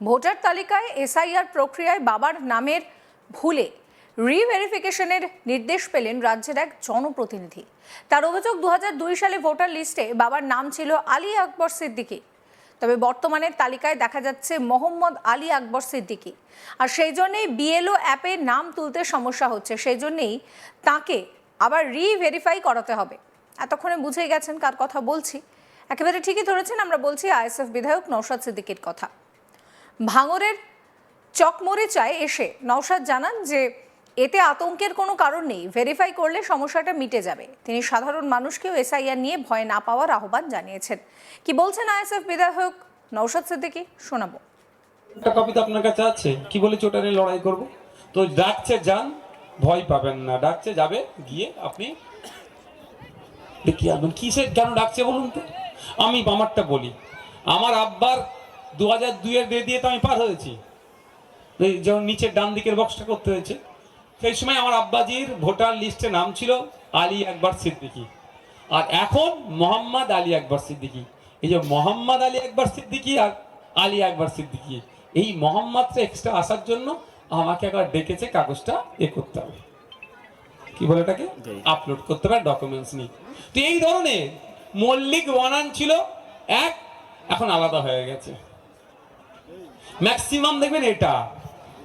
Voter তালিকায় SIR প্রক্রিয়ায় বাবার নামের ভুলে রিভেরিফিকেশনের নির্দেশ পেলেন রাজ্যের এক জনপ্রতিনিধি। তার অভিযোগ 2002 সালে ভোটার লিস্টে বাবার নাম ছিল আলী আকবর সিদ্দিকী, তবে বর্তমানে তালিকায় দেখা যাচ্ছে মোহাম্মদ আলী আকবর সিদ্দিকী। আর সেই জন্যই বিএলও অ্যাপে নাম তুলতে সমস্যা হচ্ছে, সেই জন্যই তাকে আবার রিভেরিফাই করাতে হবে। এতক্ষণে বুঝে গেছেন কার কথা বলছি। একেবারে ঠিকই ধরেছেন, আমরা বলছি আইএসএফ বিধায়ক নওশাদ সিদ্দিকীর কথা। ভাঙড়ের চকমরিচায় এসে নওশাদ জানান যে এতে আতঙ্কের কোনো কারণ নেই, ভেরিফাই করলে সমস্যাটা মিটে যাবে। তিনি সাধারণ মানুষকেও এসআইআর নিয়ে ভয় না পাওয়ার আহ্বান জানিয়েছেন। কি বলছেন আইএসএফ বিধায়ক নওশাদ সিদ্দিকী, শোনাবো। একটা কপি তো আপনার কাছে আছে, কি বলেছে ওটা নিয়ে লড়াই করব। তো ডাকছে যান, ভয় পাবেন না, ডাকছে যাবে, গিয়ে আপনি দেখি আসবেন। কিসের কেন ডাকছে বলুন তো। আমি আমারটা বলি, আমার আব্বার 2002-এর ডে দিয়ে তো আমি পার হয়েছি, যেমন নিচের ডান দিকের বক্সটা করতে হয়েছে। সেই সময় আমার আব্বাজির ভোটার লিস্টে নাম ছিল আলী আকবর সিদ্দিকী, আর এখন মোহাম্মদ আলী আকবর সিদ্দিকী। এই যে মোহাম্মদ আলী আকবর সিদ্দিকী আর আলী আকবর সিদ্দিকী, এই মোহাম্মদটা এক্সট্রা আসার জন্য আমাকে একবার ডেকেছে, কাগজটা করতে হবে, কি বলে এটাকে আপলোড করতে হবে ডকুমেন্টস নিয়ে। তো এই ধরনের মৌলিক বানান ছিল এক, এখন আলাদা হয়ে গেছে ম্যাক্সিমাম। দেখবেন এটা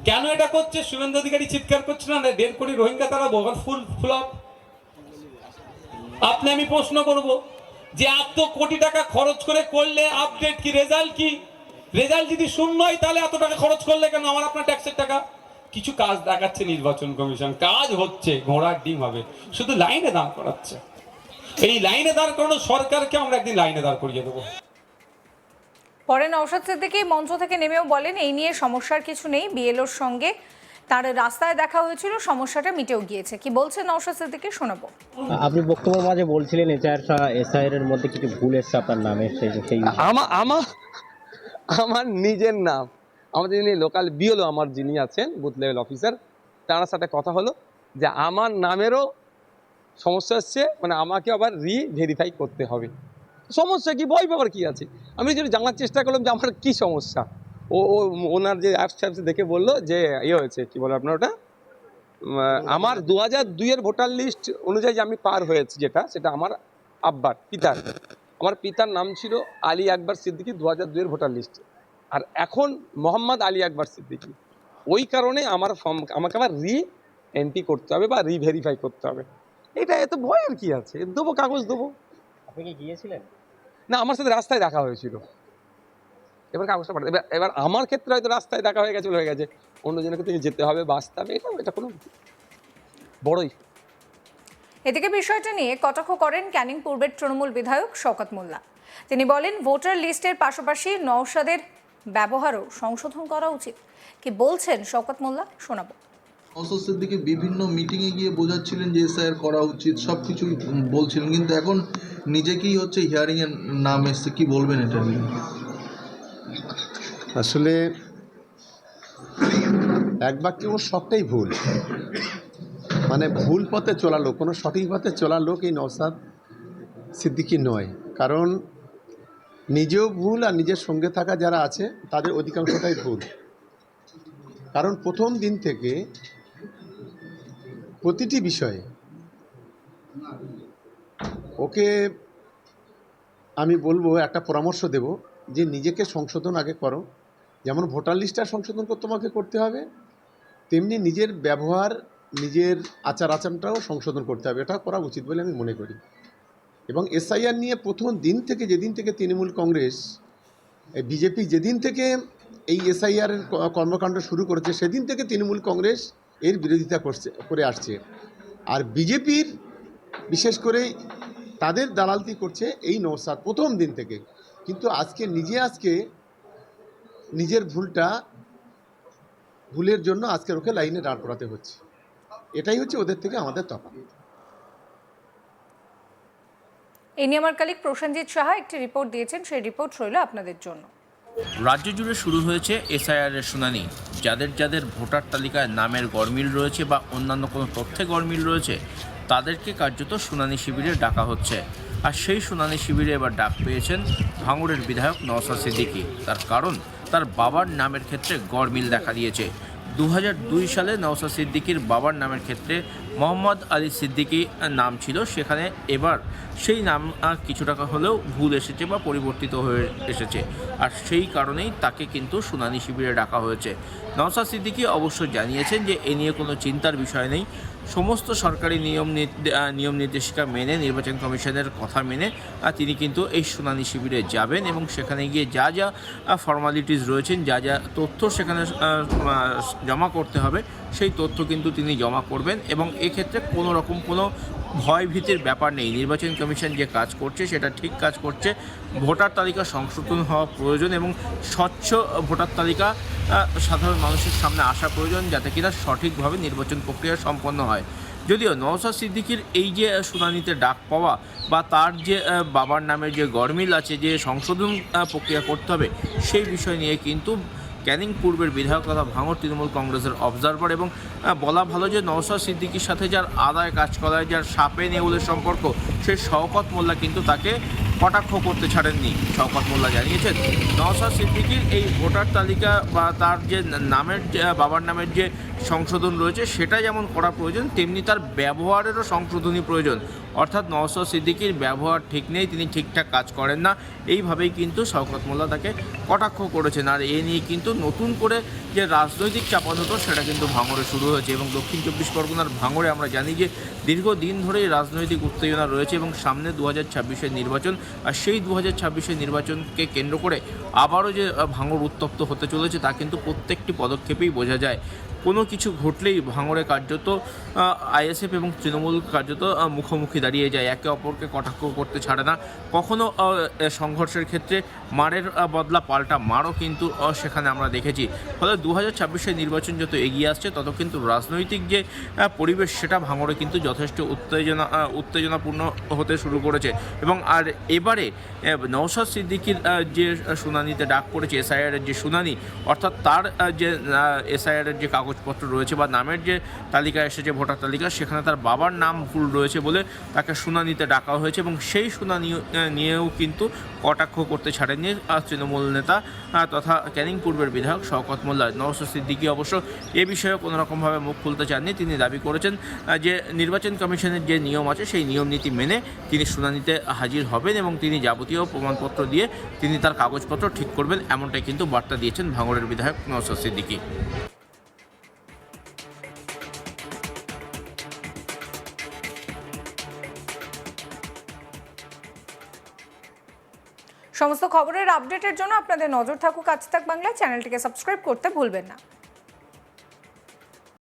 কেন এটা করছে, শুভেন্দু অধিকারী চিৎকার করছে না 1.5 কোটি রোহিঙ্গা তারা ফুল ফ্লপ। আপনি আমি প্রশ্ন করব যে এত কোটি টাকা খরচ করে করলে আপডেট কি, রেজাল্ট কি? রেজাল্ট যদি শূন্য হয় তাহলে এত টাকা খরচ করলে কেন? আমার আপনার ট্যাক্সের টাকা। কিছু কাজ দেখাচ্ছে নির্বাচন কমিশন, কাজ হচ্ছে, ঘোড়ার ডিম হবে, শুধু লাইনে দাঁড় করাচ্ছে। এই লাইনে দাঁড় করানো সরকারকে আমরা একদিন লাইনে দাঁড় করিয়ে দেবো। পরে নওশাদ সিদ্দিকী মঞ্চ থেকে নেমেও বলেন এই নিয়ে সমস্যার কিছু নেই, বিএলওর সঙ্গে তার রাস্তায় দেখা হয়েছিল, সমস্যাটা মিটেও গিয়েছে। কি বলছেন নওশাদ সিদ্দিকী, শোনাবো। আপনি বক্তব্যের মাঝে বলছিলেন এসআইআর এর মধ্যে কিছু ভুল এসছে আপনার নামে, সেই আমার নিজের নাম, আমাদের যিনি লোকাল বিএলও আমার যিনি আছেন বুথ লেভেল অফিসার, তার সাথে কথা হলো যে আমার নামেরও সমস্যা হচ্ছে, মানে আমাকে আবার রিভেরিফাই করতে হবে। সমস্যা কি, ভয় পাবার কি আছে? আমি যদি জানার চেষ্টা করলাম যে আমার কি সমস্যা, ওনার যে অ্যাপস দেখে বললো যে হয়েছে, কি বলে আপনার ওটা, আমার 2002-এর ভোটার লিস্ট অনুযায়ী যে আমি পার হয়েছি, সেটা আমার আব্বার পিতার, আমার পিতার নাম ছিল আলী আকবর সিদ্দিকী 2002-এর ভোটার লিস্টে, আর এখন মোহাম্মদ আলী আকবর সিদ্দিকী। ওই কারণে আমাকে আবার এন্ট্রি করতে হবে বা রিভেরিফাই করতে হবে। এটা এত ভয়ের কি আছে? দেবো, কাগজ দেবো। আপনি কি গিয়েছিলেন? না, আমার সাথে রাস্তায় দেখা হয়েছিল, এবার কাগজটা পাঠাতে। এবার আমার ক্ষেত্রে হয়তো রাস্তায় দেখা হয়ে গেছে, অন্যজনের ক্ষেত্রে যেতে হবে, বাঁচতে হবে, এটা কোনো বড়ই। এদিকে বিষয়টা নিয়ে কটাক্ষ করেন ক্যানিং পূর্বের তৃণমূল বিধায়ক শওকত মোল্লা। তিনি বলেন ভোটার লিস্টের পাশাপাশি নওশাদের ব্যবহারও সংশোধন করা উচিত। কি বলছেন শওকত মোল্লা, শোনাবো। নওশাদ সিদ্দিকী বিভিন্ন মিটিংয়ে গিয়ে বোঝাচ্ছিলেন যে এসআইআর করা উচিত, সব কিছুই বলছিলেন, কিন্তু এখন নিজেকেই হচ্ছে হিয়ারিং এর নাম এসছে। কি বলবেন এটা নিয়ে? আসলে এক বাক্যে ওর সবটাই ভুল, মানে ভুল পথে চলা লোক, কোনো সঠিক পথে চলা লোক এই নওশাদ সিদ্দিকী নয়। কারণ নিজেও ভুল আর নিজের সঙ্গে থাকা যারা আছে তাদের অধিকাংশটাই ভুল। কারণ প্রথম দিন থেকে প্রতিটি বিষয়ে ওকে আমি বলবো, একটা পরামর্শ দেব যে নিজেকে সংশোধন আগে করো। যেমন ভোটার লিস্টটা সংশোধন তোমাকে করতে হবে, তেমনি নিজের ব্যবহার, নিজের আচার আচরণটাও সংশোধন করতে হবে। এটা করা উচিত বলে আমি মনে করি। এবং এসআইআর নিয়ে প্রথম দিন থেকে, যেদিন থেকে তৃণমূল কংগ্রেস, বিজেপি যেদিন থেকে এই এসআইআর কর্মকাণ্ড শুরু করেছে, সেদিন থেকে তৃণমূল কংগ্রেস এর বিরোধিতা করে আসছে। আর বিজেপির বিশেষ করে তাদের দালালতি করছে এই নওশাদ প্রথম দিন থেকে। কিন্তু আজকে নিজের ভুলের জন্য আজকে ওকে লাইনে দাঁড় করাতে হচ্ছে। এটাই হচ্ছে ওদের থেকে আমাদের তফাৎ। এই নিয়ে আমার কালিক প্রসেনজিৎ সাহা একটি রিপোর্ট দিয়েছেন, সেই রিপোর্ট রইল আপনাদের জন্য। রাজ্য জুড়ে শুরু হয়েছে এসআইআর-এর শুনানি। যাদের যাদের ভোটার তালিকায় নামের গরমিল রয়েছে বা অন্যান্য কোনো তথ্যে গরমিল রয়েছে, তাদেরকে কার্যত শুনানি শিবিরে ডাকা হচ্ছে। আর সেই শুনানি শিবিরে এবার ডাক পেয়েছেন ভাঙড়ের বিধায়ক নওশাদ সিদ্দিকী। তার কারণ তার বাবার নামের ক্ষেত্রে গরমিল দেখা দিয়েছে। 2002 সালে নওশাদ সিদ্দিকীর বাবার নামের ক্ষেত্রে মোহাম্মদ আলী সিদ্দিকী নাম ছিল, সেখানে এবার সেই নাম কিছু টাকা হলেও ভুল এসেছে বা পরিবর্তিত হয়ে এসেছে, আর সেই কারণেই তাকে কিন্তু শুনানি শিবিরে ডাকা হয়েছে। নওশাদ সিদ্দিকী অবশ্য জানিয়েছেন যে এ নিয়ে কোনো চিন্তার বিষয় নেই, সমস্ত সরকারি নিয়ম নির্দেশিকা মেনে, নির্বাচন কমিশনের কথা মেনে তিনি কিন্তু এই শুনানি শিবিরে যাবেন এবং সেখানে গিয়ে যা যা ফর্মালিটিস রয়েছেন, যা যা তথ্য সেখানে জমা করতে হবে, সেই তথ্য কিন্তু তিনি জমা করবেন এবং এক্ষেত্রে কোনো রকম কোনো ভয় ভীতির ব্যাপার নেই। নির্বাচন কমিশন যে কাজ করছে সেটা ঠিক কাজ করছে। ভোটার তালিকা সংশোধন হওয়া প্রয়োজন এবং স্বচ্ছ ভোটার তালিকা সাধারণ মানুষের সামনে আসা প্রয়োজন, যাতে কিনা সঠিকভাবে নির্বাচন প্রক্রিয়া সম্পন্ন হয়। যদিও নওশাদ সিদ্দিকীর এই যে শুনানিতে ডাক পাওয়া বা তার যে বাবার নামের যে গরমিল আছে, যে সংশোধন প্রক্রিয়া করতে হবে, সেই বিষয় নিয়ে কিন্তু ক্যানিং পূর্বের বিধায়ক তথা ভাঙড় তৃণমূল কংগ্রেসের অবজারভার এবং বলা ভালো যে নওশাদ সিদ্দিকীর সাথে যার আদায় কাজ করায়, যার সাপে নেউলের সম্পর্ক, সেই শওকত মোল্লা কিন্তু তাকে কটাক্ষ করতে ছাড়েননি। শওকত মোল্লা জানিয়েছেন নওশাদ সিদ্দিকীর এই ভোটার তালিকা বা তার যে নামের বাবার নামের যে সংশোধন রয়েছে সেটা যেমন করা প্রয়োজন, তেমনি তার ব্যবহারেরও সংশোধনী প্রয়োজন। অর্থাৎ নওশাদ সিদ্দিকীর ব্যবহার ঠিক নেই, তিনি ঠিকঠাক কাজ করেন না, এইভাবেই কিন্তু শওকত মোল্লা তাকে কটাক্ষ করেছেন। আর এ নিয়ে কিন্তু নতুন করে যে রাজনৈতিক চাপানোটো সেটা কিন্তু ভাঙড়ে শুরু হয়েছে এবং দক্ষিণ 24 পরগনার ভাঙড়ে আমরা জানি যে দীর্ঘদিন ধরেই রাজনৈতিক উত্তেজনা রয়েছে এবং সামনে 2026-এর নির্বাচন, আর সেই 2026-এর নির্বাচনকে কেন্দ্র করে আবারও যে ভাঙড় উত্তপ্ত হতে চলেছে তা কিন্তু প্রত্যেকটি পদক্ষেপেই বোঝা যায়। কোনো কিছু ঘটলেই ভাঙড়ে কার্যত আইএসএফ এবং তৃণমূল কার্যত মুখোমুখি দাঁড়িয়ে যায়, একে অপরকে কটাক্ষ করতে ছাড়ে না। কখনো সংঘর্ষের ক্ষেত্রে মারের বদলা পাল্টা মারও কিন্তু সেখানে আমরা দেখেছি। ফলে 2026-এর নির্বাচন যত এগিয়ে আসছে তত কিন্তু রাজনৈতিক যে পরিবেশ সেটা ভাঙড়ে কিন্তু যথেষ্ট উত্তেজনাপূর্ণ হতে শুরু করেছে। এবং আর এবারে নওশাদ সিদ্দিকীর যে শুনানিতে ডাক পড়েছে, এসআইআরের যে শুনানি, অর্থাৎ তার যে এসআইআরের যে কাগজপত্র রয়েছে বা নামের যে তালিকা এসেছে ভোটার তালিকা, সেখানে তার বাবার নাম ভুল রয়েছে বলে তাকে শুনানিতে ডাকা হয়েছে এবং সেই শুনানি নিয়েও কিন্তু কটাক্ষ করতে ছাড়েননি তৃণমূল নেতা তথা ক্যানিং পূর্বের বিধায়ক শওকত মোল্লা। নওশাদ সিদ্দিকী অবশ্য এ বিষয়ে কোনোরকমভাবে মুখ খুলতে চাননি। তিনি দাবি করেছেন যে নির্বাচন কমিশনের যে নিয়ম আছে সেই নিয়ম নীতি মেনে তিনি শুনানিতে হাজির হবেন এবং তিনি যাবতীয় প্রমাণপত্র দিয়ে তিনি তার কাগজপত্র ঠিক করবেন, এমনটাই কিন্তু বার্তা দিয়েছেন ভাঙড়ের বিধায়ক নওশাদ সিদ্দিকী। সমস্ত খবরের আপডেটের জন্য আপনাদের নজর থাকুক আজ তাক বাংলা চ্যানেলটিকে সাবস্ক্রাইব করতে ভুলবেন না।